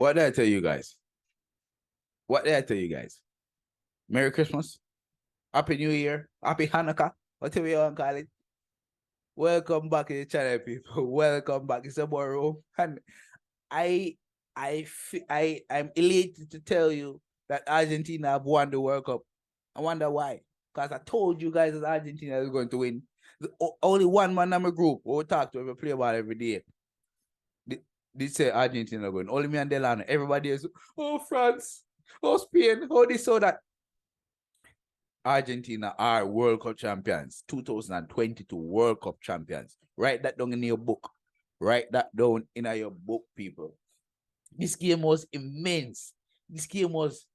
What did I tell you guys? What did I tell you guys? Merry Christmas. Happy New Year. Happy Hanukkah. Whatever you want to call it. Welcome back to the channel, people. Welcome back. It's a borrow. And I'm elated to tell you that Argentina have won the World Cup. I wonder why. Because I told you guys that Argentina is going to win. Only one man in my group who we talk to, we play ball every day. They say Argentina going. Only me and Delano. Everybody is, oh, France, oh, Spain, oh, this, oh, that. Argentina are World Cup champions. 2022 World Cup champions. Write that down in your book. Write that down in your book, people. This game was immense. This game was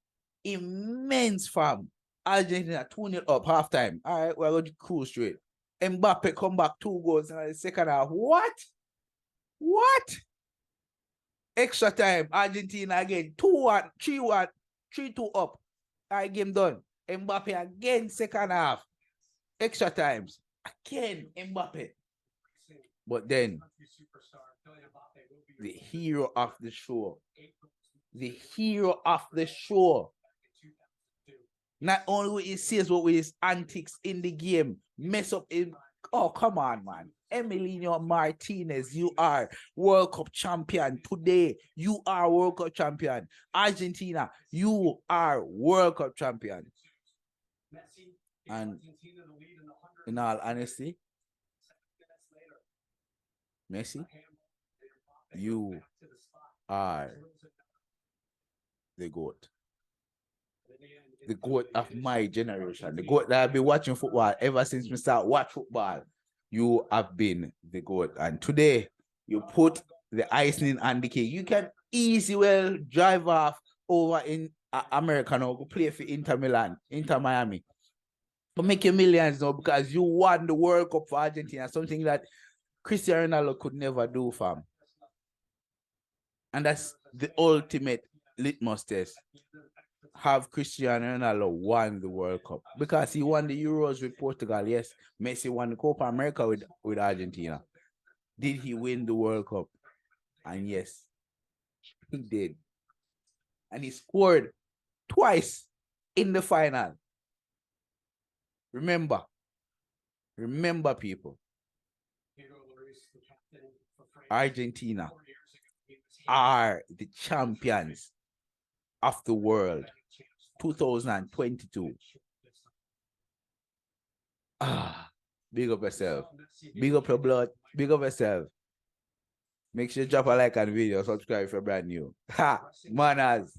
immense, fam. Argentina 2-0 up, halftime. All right, we're going to cruise straight. Mbappe come back 2 goals in the second half. What? What? Extra time. Argentina again. 2-1, 3-1, 3-2 up. All right, game done. Mbappe again, second half. Extra times. Again, Mbappe. But then, the hero of the show. The hero of the show. Not only with his sales, but with his antics in the game. Mess up him. Oh, come on, man. Emiliano Martinez, you are World Cup champion today. You are World Cup champion. Argentina, you are World Cup champion. And in all honesty, Messi, you are the GOAT. The GOAT of my generation. The GOAT that I've been watching football ever since we start watch football. You have been the GOAT. And today, you put the icing on the cake. You can easily well drive off over in America now, go play for Inter Milan, Inter Miami. But make your millions now because you won the World Cup for Argentina, something that Cristiano Ronaldo could never do, fam. And that's the ultimate litmus test. Have Cristiano Ronaldo won the World Cup? Because he won the Euros with Portugal, yes. Messi won the Copa America with Argentina. Did he win the World Cup? And yes, he did. And he scored twice in the final. Remember, people, Argentina are the champions of the world 2022. Big up yourself. Big up your blood. Big up yourself. Make sure you drop a like on the video. Subscribe if you're brand new. Ha! Manaz.